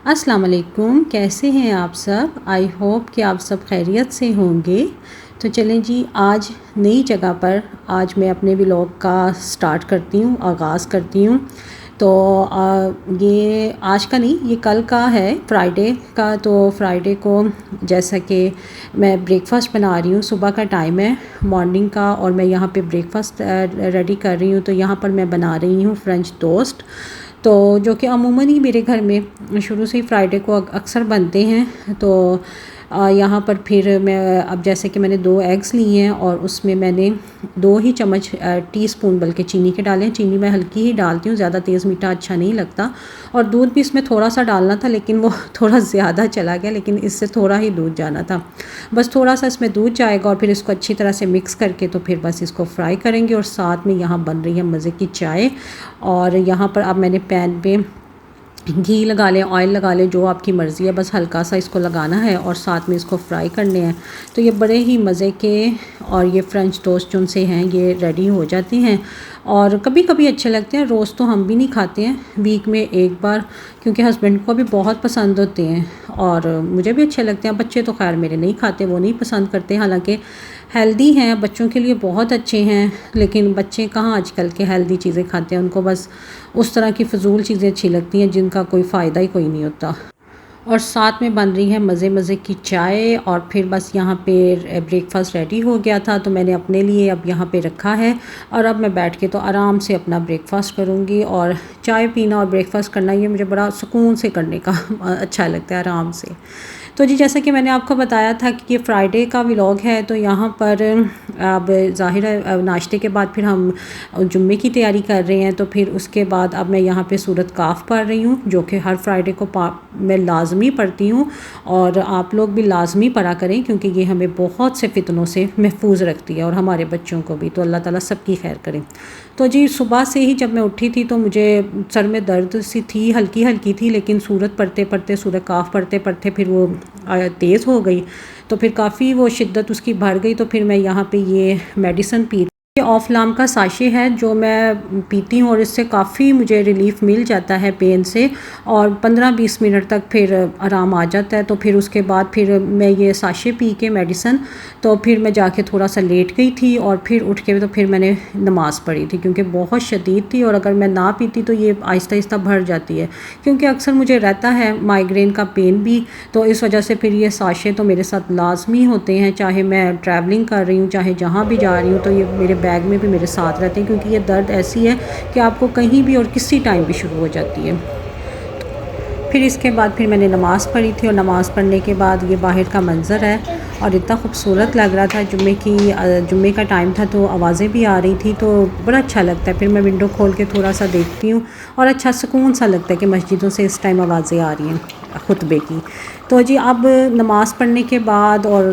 अस्सलाम वालेकुम, कैसे हैं आप सब। आई होप कि आप सब खैरियत से होंगे। तो चलें जी, आज नई जगह पर आज मैं अपने व्लॉग का स्टार्ट करती हूँ, आगाज़ करती हूँ। तो ये आज का नहीं, ये कल का है, फ्राइडे का। तो फ्राइडे को जैसा कि मैं ब्रेकफ़ास्ट बना रही हूँ, सुबह का टाइम है मॉर्निंग का, और मैं यहाँ पे ब्रेकफ़ास्ट रेडी कर रही हूँ। तो यहाँ पर मैं बना रही हूँ फ्रेंच टोस्ट, तो जो कि अमूमन ही मेरे घर में शुरू से ही फ्राइडे को अक्सर बनते हैं। तो यहाँ पर फिर मैं अब जैसे कि मैंने 2 एग्स लिए हैं और उसमें मैंने 2 ही चम्मच टीस्पून बल्कि चीनी के डाले हैं। चीनी मैं हल्की ही डालती हूँ, ज़्यादा तेज़ मीठा अच्छा नहीं लगता। और दूध भी इसमें थोड़ा सा डालना था, लेकिन वो थोड़ा ज़्यादा चला गया, लेकिन इससे थोड़ा ही दूध जाना था। बस थोड़ा सा इसमें दूध जाएगा और फिर इसको अच्छी तरह से मिक्स करके तो फिर बस इसको फ्राई करेंगे। और साथ में यहाँ बन रही है मज़े की चाय। और यहाँ पर अब मैंने पैन पे घी लगा लें, ऑयल लगा लें, जो आपकी मर्ज़ी है, बस हल्का सा इसको लगाना है और साथ में इसको फ्राई करने हैं। तो ये बड़े ही मज़े के और ये फ्रेंच टोस्ट जो से हैं ये रेडी हो जाते हैं। और कभी कभी अच्छे लगते हैं, रोज़ तो हम भी नहीं खाते हैं, वीक में एक बार, क्योंकि हस्बैंड को भी बहुत पसंद होते हैं और मुझे भी अच्छे लगते हैं। बच्चे तो खैर मेरे नहीं खाते, वो नहीं पसंद करते, हालांकि हेल्दी हैं, बच्चों के लिए बहुत अच्छे हैं। लेकिन बच्चे कहाँ आजकल के हेल्दी चीज़ें खाते हैं, उनको बस उस तरह की फ़िजूल चीज़ें अच्छी लगती हैं जिनका कोई फ़ायदा ही कोई नहीं होता। और साथ में बन रही है मज़े मज़े की चाय। और फिर बस यहाँ पे ब्रेकफ़ास्ट रेडी हो गया था, तो मैंने अपने लिए अब यहाँ पे रखा है। और अब मैं बैठ के तो आराम से अपना ब्रेकफ़ास्ट करूँगी। और चाय पीना और ब्रेकफ़ास्ट करना ये मुझे बड़ा सुकून से करने का अच्छा लगता है, आराम से। तो जी, जैसा कि मैंने आपको बताया था कि ये फ्राइडे का व्लॉग है, तो यहाँ पर अब ज़ाहिर है नाश्ते के बाद फिर हम जुम्मे की तैयारी कर रहे हैं। तो फिर उसके बाद अब मैं यहाँ पे सूरत काफ़ पढ़ रही हूँ, जो कि हर फ्राइडे को मैं लाजमी पढ़ती हूँ। और आप लोग भी लाजमी पढ़ा करें, क्योंकि ये हमें बहुत से फितनों से महफूज रखती है और हमारे बच्चों को भी। तो अल्लाह ताला सबकी खैर करें। तो जी, सुबह से ही जब मैं उठी थी तो मुझे सर में दर्द सी थी, हल्की हल्की थी, लेकिन सूरत पढ़ते पढ़ते, सूरत काफ़ पढ़ते पढ़ते फिर वो तेज़ हो गई। तो फिर काफ़ी वो शिद्दत उसकी बढ़ गई। तो फिर मैं यहाँ पे ये मेडिसिन पी, ये ऑफलाम का साशे है जो मैं पीती हूँ, और इससे काफ़ी मुझे रिलीफ मिल जाता है पेन से। और 15-20 मिनट तक फिर आराम आ जाता है। तो फिर उसके बाद फिर मैं ये साशे पी के मेडिसन, तो फिर मैं जाके थोड़ा सा लेट गई थी और फिर उठ के तो फिर मैंने नमाज़ पढ़ी थी, क्योंकि बहुत शदीद थी। और अगर मैं ना पीती तो ये आहिस्ता आहिस्ता बढ़ जाती है, क्योंकि अक्सर मुझे रहता है माइग्रेन का पेन भी। तो इस वजह से फिर ये साशे तो मेरे साथ लाजमी होते हैं, चाहे मैं ट्रैवलिंग कर रही हूँ, चाहे जहाँ भी जा रही हूँ। तो ये मेरे बैग में भी मेरे साथ रहते हैं, क्योंकि ये दर्द ऐसी है कि आपको कहीं भी और किसी टाइम भी शुरू हो जाती है। फिर इसके बाद फिर मैंने नमाज़ पढ़ी थी, और नमाज़ पढ़ने के बाद ये बाहर का मंज़र है और इतना खूबसूरत लग रहा था। जुम्मे का टाइम था, तो आवाज़ें भी आ रही थी, तो बड़ा अच्छा लगता है। फिर मैं विंडो खोल के थोड़ा सा देखती हूँ और अच्छा सुकून सा लगता है कि मस्जिदों से इस टाइम आवाज़ें आ रही हैं खुतबे की। तो जी, अब नमाज़ पढ़ने के बाद और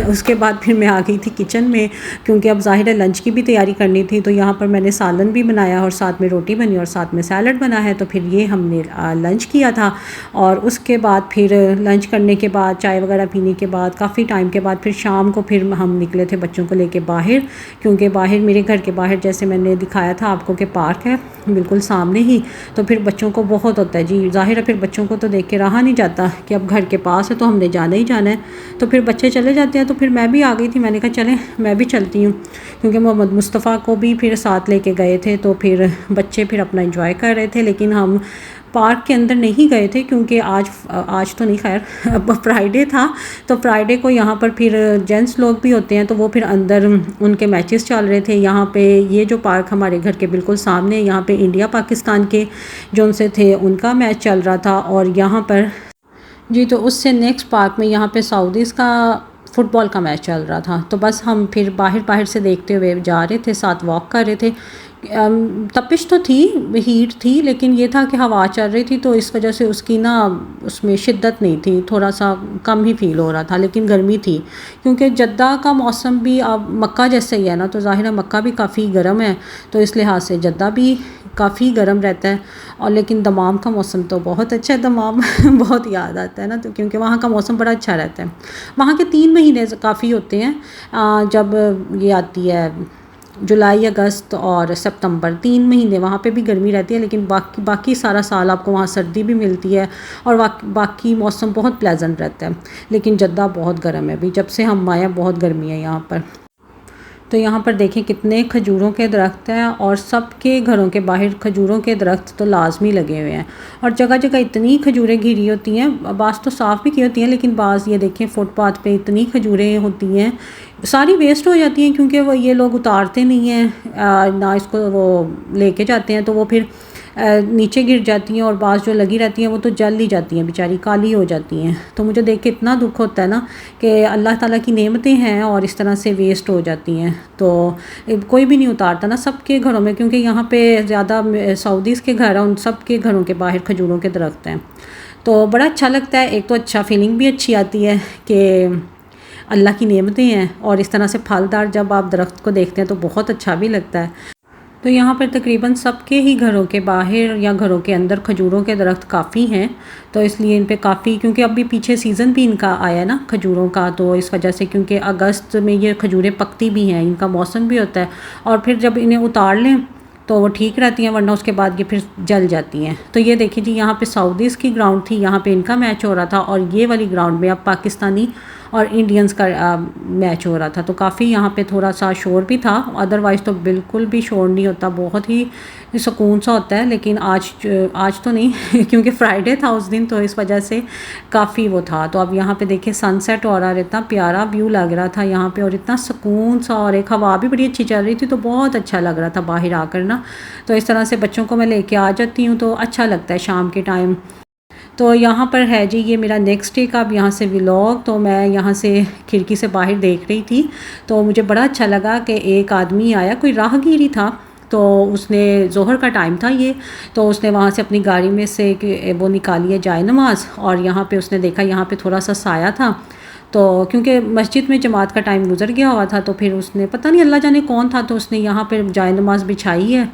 उसके बाद फिर मैं आ गई थी किचन में, क्योंकि अब ज़ाहिर है लंच की भी तैयारी करनी थी। तो यहाँ पर मैंने सालन भी बनाया और साथ में रोटी बनी और साथ में सैलड बना है। तो फिर ये हमने लंच किया था। और उसके बाद फिर लंच करने के बाद, चाय वगैरह पीने के बाद, काफ़ी टाइम के बाद फिर शाम को फिर हम निकले थे बच्चों को लेके बाहर, क्योंकि बाहर मेरे घर के बाहर जैसे मैंने दिखाया था आपको कि पार्क है बिल्कुल सामने ही। तो फिर बच्चों को बहुत होता है जी, ज़ाहिर है फिर बच्चों को तो देख के रहा नहीं जाता कि अब घर के पास है तो हमने जाना ही जाना है। तो फिर बच्चे चले जाते हैं, तो फिर मैं भी आ गई थी। मैंने कहा चलें मैं भी चलती हूँ, क्योंकि मोहम्मद मुस्तफ़ा को भी फिर साथ लेके गए थे। तो फिर बच्चे फिर अपना एंजॉय कर रहे थे, लेकिन हम पार्क के अंदर नहीं गए थे, क्योंकि आज तो नहीं, खैर अब फ्राइडे था। तो फ्राइडे को यहाँ पर फिर जेंट्स लोग भी होते हैं, तो वो फिर अंदर उनके मैचेस चल रहे थे। यहाँ पे ये जो पार्क हमारे घर के बिल्कुल सामने, यहाँ पे इंडिया पाकिस्तान के जो उनसे थे उनका मैच चल रहा था। और यहाँ पर जी, तो उससे नेक्स्ट पार्क में यहाँ पे सऊदीज़ का फ़ुटबॉल का मैच चल रहा था। तो बस हम फिर बाहर से देखते हुए जा रहे थे, साथ वॉक कर रहे थे। तपिश तो थी, हीट थी, लेकिन ये था कि हवा चल रही थी, तो इस वजह से उसकी ना उसमें शिद्दत नहीं थी, थोड़ा सा कम ही फील हो रहा था, लेकिन गर्मी थी। क्योंकि जद्दा का मौसम भी अब मक्का जैसे ही है ना, तो ज़ाहिर है मक्का भी काफ़ी गर्म है, तो इस लिहाज से जद्दा भी काफ़ी गर्म रहता है। और लेकिन दमाम का मौसम तो बहुत अच्छा है, दमाम बहुत याद आता है ना, तो क्योंकि वहाँ का मौसम बड़ा अच्छा रहता है। वहाँ के 3 महीने काफ़ी होते हैं, जब ये आती है जुलाई, अगस्त और सितंबर 3 महीने वहाँ पे भी गर्मी रहती है, लेकिन बाकी सारा साल आपको वहाँ सर्दी भी मिलती है और बाकी मौसम बहुत प्लेजेंट रहता है। लेकिन जद्दा बहुत गर्म है, अभी जब से हम आए हैं बहुत गर्मी है यहाँ पर। तो यहाँ पर देखें कितने खजूरों के दरख्त हैं और सबके घरों के बाहर खजूरों के दरख्त तो लाजमी लगे हुए हैं और जगह जगह इतनी खजूरें घिरी होती हैं। बाज़ तो साफ़ भी की होती हैं, लेकिन बाज़ ये देखें फुटपाथ पे इतनी खजूरें होती हैं, सारी वेस्ट हो जाती हैं क्योंकि वो ये लोग उतारते नहीं हैं ना, इसको वो लेके जाते हैं तो वो फिर नीचे गिर जाती हैं और बाज़ जो लगी रहती हैं वो तो जल ही जाती हैं, बेचारी काली हो जाती हैं। तो मुझे देख के इतना दुख होता है ना कि अल्लाह ताला की नेमतें हैं और इस तरह से वेस्ट हो जाती हैं। तो कोई भी नहीं उतारता ना सबके घरों में, क्योंकि यहाँ पे ज़्यादा सऊदीज़ के घर हैं, उन सब के घरों के बाहर खजूरों के दरख्त हैं। तो बड़ा अच्छा लगता है, एक तो अच्छा फीलिंग भी अच्छी आती है कि अल्लाह की नेमतें हैं और इस तरह से फलदार जब आप दरख्त को देखते हैं तो बहुत अच्छा भी लगता है। तो यहाँ पर तकरीबन सबके ही घरों के बाहर या घरों के अंदर खजूरों के दरख्त काफ़ी हैं, तो इसलिए इन पे काफ़ी, क्योंकि अभी पीछे सीज़न भी इनका आया ना खजूरों का, तो इस वजह से, क्योंकि अगस्त में ये खजूरें पकती भी हैं, इनका मौसम भी होता है और फिर जब इन्हें उतार लें तो वो ठीक रहती हैं, वरना उसके बाद ये फिर जल जाती हैं। तो ये देखिए जी, यहाँ पे सऊदीज़ की ग्राउंड थी, यहाँ पे इनका मैच हो रहा था और ये वाली ग्राउंड में अब पाकिस्तानी और इंडियंस का मैच हो रहा था। तो काफ़ी यहाँ पे थोड़ा सा शोर भी था, अदरवाइज़ तो बिल्कुल भी शोर नहीं होता, बहुत ही सुकून सा होता है। लेकिन आज तो नहीं क्योंकि फ्राइडे था उस दिन, तो इस वजह से काफ़ी वो था। तो अब यहाँ पे देखिए सनसेट हो रहा है, इतना प्यारा व्यू लग रहा था यहाँ पे और इतना सुकून सा, और एक हवा भी बड़ी अच्छी चल रही थी, तो बहुत अच्छा लग रहा था बाहर आकर ना। तो इस तरह से बच्चों को मैं लेके आ जाती हूँ तो अच्छा लगता है शाम के टाइम। तो यहाँ पर है जी ये मेरा नेक्स्ट डे का अब यहाँ से व्लॉग। तो मैं यहाँ से खिड़की से बाहर देख रही थी तो मुझे बड़ा अच्छा लगा कि एक आदमी आया, कोई राहगीर ही था, तो उसने ज़ोहर का टाइम था ये, तो उसने वहाँ से अपनी गाड़ी में से वो निकाली है जाए नमाज़, और यहाँ पे उसने देखा यहाँ पे थोड़ा सा साया था, तो क्योंकि मस्जिद में जमात का टाइम गुजर गया हुआ था, तो फिर उसने पता नहीं अल्लाह जाने कौन था, तो उसने यहाँ पर जाए नमाज़ बिछाई है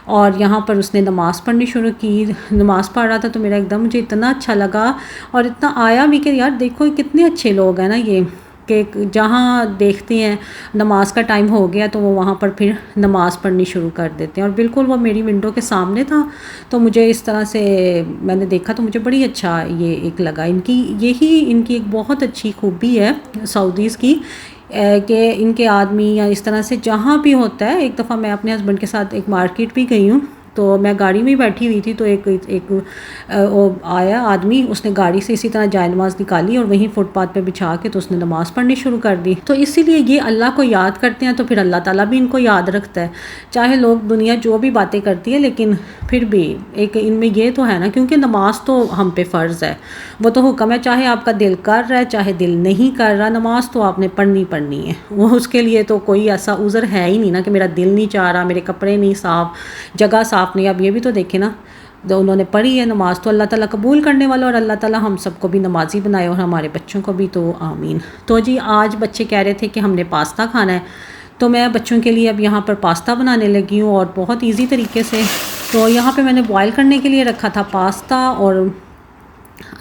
और यहाँ पर उसने नमाज़ पढ़नी शुरू की। नमाज़ पढ़ रहा था तो मेरा एकदम मुझे इतना अच्छा लगा और इतना आया भी कि यार देखो कितने अच्छे लोग हैं ना ये, कि जहाँ देखते हैं नमाज का टाइम हो गया तो वो वहाँ पर फिर नमाज़ पढ़नी शुरू कर देते हैं। और बिल्कुल वो मेरी विंडो के सामने था, तो मुझे इस तरह से मैंने देखा तो मुझे बड़ी अच्छा ये एक लगा। यही इनकी एक बहुत अच्छी खूबी है सऊदीज़ की, कि इनके आदमी या इस तरह से जहाँ भी होता है। एक दफ़ा मैं अपने हस्बैंड के साथ एक मार्केट भी गई हूँ, तो मैं गाड़ी में बैठी हुई थी, तो एक वो आया आदमी, उसने गाड़ी से इसी तरह जाए नमाज़ निकाली और वहीं फुटपाथ पे बिछा के तो उसने नमाज़ पढ़नी शुरू कर दी। तो इसीलिए ये अल्लाह को याद करते हैं तो फिर अल्लाह ताला भी इनको याद रखता है, चाहे लोग दुनिया जो भी बातें करती है, लेकिन फिर भी एक इनमें ये तो है ना, क्योंकि नमाज तो हम पे फ़र्ज़ है, वो तो हुक्म है, चाहे आपका दिल कर रहा है चाहे दिल नहीं कर रहा, नमाज तो आपने पढ़नी है। वो उसके लिए तो कोई ऐसा उज़र है ही नहीं ना कि मेरा दिल नहीं चाह रहा, मेरे कपड़े नहीं साफ़, जगह साफ़ नहीं। अब ये भी तो देखें ना, तो उन्होंने पढ़ी है नमाज़, तो अल्लाह ताला कबूल करने वाला, और अल्लाह ताला हम सबको भी नमाजी बनाए और हमारे बच्चों को भी, तो आमीन। तो जी आज बच्चे कह रहे थे कि हमने पास्ता खाना है, तो मैं बच्चों के लिए अब यहाँ पर पास्ता बनाने लगी हूँ और बहुत ईजी तरीके से। तो यहाँ पे मैंने बॉयल करने के लिए रखा था पास्ता, और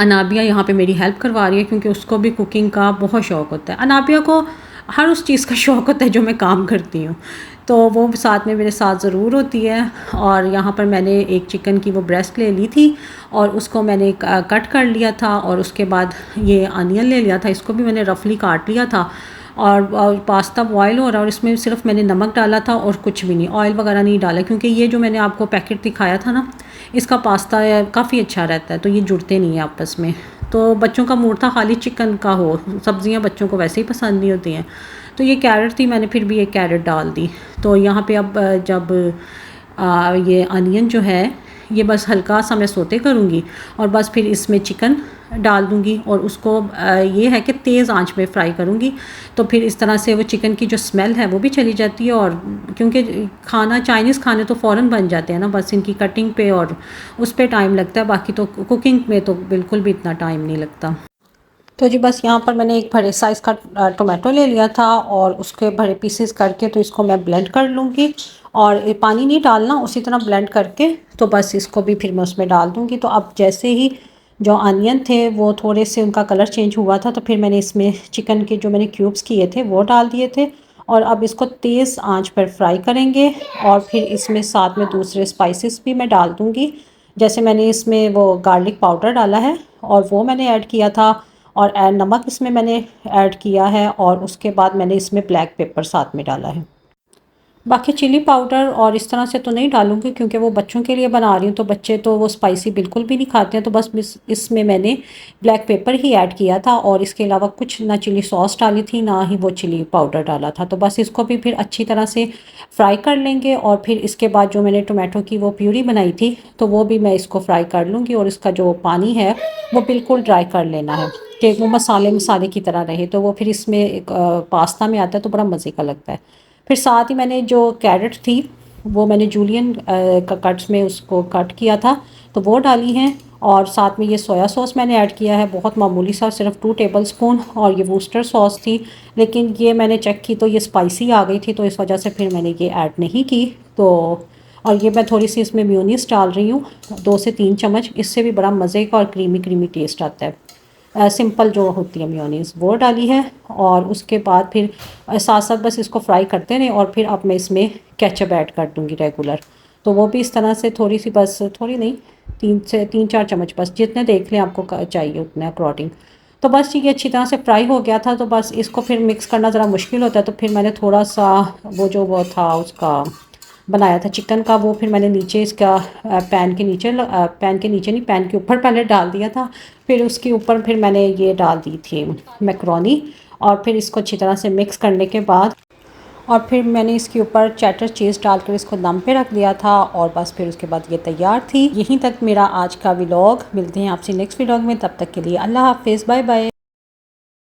अनाबिया यहाँ पे मेरी हेल्प करवा रही है क्योंकि उसको भी कुकिंग का बहुत शौक़ होता है। अनाबिया को हर उस चीज़ का शौक़ होता है जो मैं काम करती हूँ, तो वो साथ में मेरे साथ ज़रूर होती है। और यहाँ पर मैंने एक चिकन की वो ब्रेस्ट ले ली थी और उसको मैंने कट कर लिया था, और उसके बाद ये अनियन ले लिया था, इसको भी मैंने रफली काट लिया था। और पास्ता बॉयल हो रहा है और इसमें सिर्फ मैंने नमक डाला था और कुछ भी नहीं, ऑयल वगैरह नहीं डाला, क्योंकि ये जो मैंने आपको पैकेट दिखाया था ना, इसका पास्ता काफ़ी अच्छा रहता है, तो ये जुड़ते नहीं हैं आपस में। तो बच्चों का मूड था खाली चिकन का हो, सब्ज़ियाँ बच्चों को वैसे ही पसंद नहीं होती हैं, तो ये कैरेट थी, मैंने फिर भी एक कैरेट डाल दी। तो यहाँ पे अब जब ये अनियन जो है ये बस हल्का सा मैं सोते करूँगी और बस फिर इसमें चिकन डाल दूँगी और उसको ये है कि तेज़ आंच पे फ्राई करूँगी, तो फिर इस तरह से वो चिकन की जो स्मेल है वो भी चली जाती है। और क्योंकि खाना चाइनीज़ खाने तो फ़ौरन बन जाते हैं ना, बस इनकी कटिंग पे और उस पे टाइम लगता है, बाकी तो कुकिंग में तो बिल्कुल भी इतना टाइम नहीं लगता। तो जी बस यहाँ पर मैंने एक बड़े साइज़ का टोमेटो ले लिया था और उसके बड़े पीसेस करके तो इसको मैं ब्लेंड कर लूँगी, और पानी नहीं डालना, उसी तरह ब्लेंड करके तो बस इसको भी फिर मैं उसमें डाल दूँगी। तो अब जैसे ही जो अनियन थे वो थोड़े से उनका कलर चेंज हुआ था, तो फिर मैंने इसमें चिकन के जो मैंने क्यूब्स किए थे वो डाल दिए थे, और अब इसको तेज़ आंच पर फ्राई करेंगे और फिर इसमें साथ में दूसरे स्पाइसेस भी मैं डाल दूँगी। जैसे मैंने इसमें वो गार्लिक पाउडर डाला है और वो मैंने ऐड किया था, और नमक इसमें मैंने ऐड किया है, और उसके बाद मैंने इसमें ब्लैक पेपर साथ में डाला है। बाकी चिली पाउडर और इस तरह से तो नहीं डालूँगी क्योंकि वो बच्चों के लिए बना रही हूँ, तो बच्चे तो वो स्पाइसी बिल्कुल भी नहीं खाते हैं, तो बस इसमें मैंने ब्लैक पेपर ही ऐड किया था और इसके अलावा कुछ ना चिली सॉस डाली थी ना ही वो चिली पाउडर डाला था। तो बस इसको भी फिर अच्छी तरह से फ्राई कर लेंगे और फिर इसके बाद जो मैंने टोमेटो की वो प्यूरी बनाई थी तो वो भी मैं इसको फ्राई कर लूँगी, और इसका जो पानी है वो बिल्कुल ड्राई कर लेना है कि वो मसाले मसाले की तरह रहे, तो वो फिर इसमें एक पास्ता में आता है तो बड़ा मज़े का लगता है। फिर साथ ही मैंने जो कैरेट थी वो मैंने जूलियन कट्स में उसको कट किया था तो वो डाली हैं, और साथ में ये सोया सॉस मैंने ऐड किया है, बहुत मामूली सा, सिर्फ 2 टेबलस्पून, और ये वूस्टर सॉस थी, लेकिन ये मैंने चेक की तो ये स्पाइसी आ गई थी तो इस वजह से फिर मैंने ये ऐड नहीं की। तो और ये मैं थोड़ी सी इसमें मेयोनीज डाल रही हूँ, 2 से 3 चम्मच, इससे भी बड़ा मज़े का और क्रीमी क्रीमी टेस्ट आता है। सिंपल जो होती है मेयोनीज़ वो डाली है, और उसके बाद फिर साथ साथ बस इसको फ्राई करते रहें, और फिर अब मैं इसमें केचप ऐड कर दूँगी रेगुलर। तो वो भी इस तरह से थोड़ी सी, बस थोड़ी नहीं, 3 4 चम्मच, बस जितने देख लें आपको चाहिए उतने अकॉर्डिंग। तो बस ये अच्छी तरह से फ्राई हो गया था, तो बस इसको फिर मिक्स करना ज़रा मुश्किल होता है, तो फिर मैंने थोड़ा सा वो था उसका बनाया था चिकन का, वो फिर मैंने नीचे इसका पैन के नीचे नहीं, पैन के ऊपर पहले डाल दिया था, फिर उसके ऊपर फिर मैंने ये डाल दी थी मैकरोनी, और फिर इसको अच्छी तरह से मिक्स करने के बाद और फिर मैंने इसके ऊपर चेडर चीज़ डालकर इसको दम पे रख दिया था, और बस फिर उसके बाद ये तैयार थी। यहीं तक मेरा आज का व्लॉग। मिलते हैं आपसे नेक्स्ट व्लॉग में, तब तक के लिए अल्लाह हाफिज़, बाय बाय।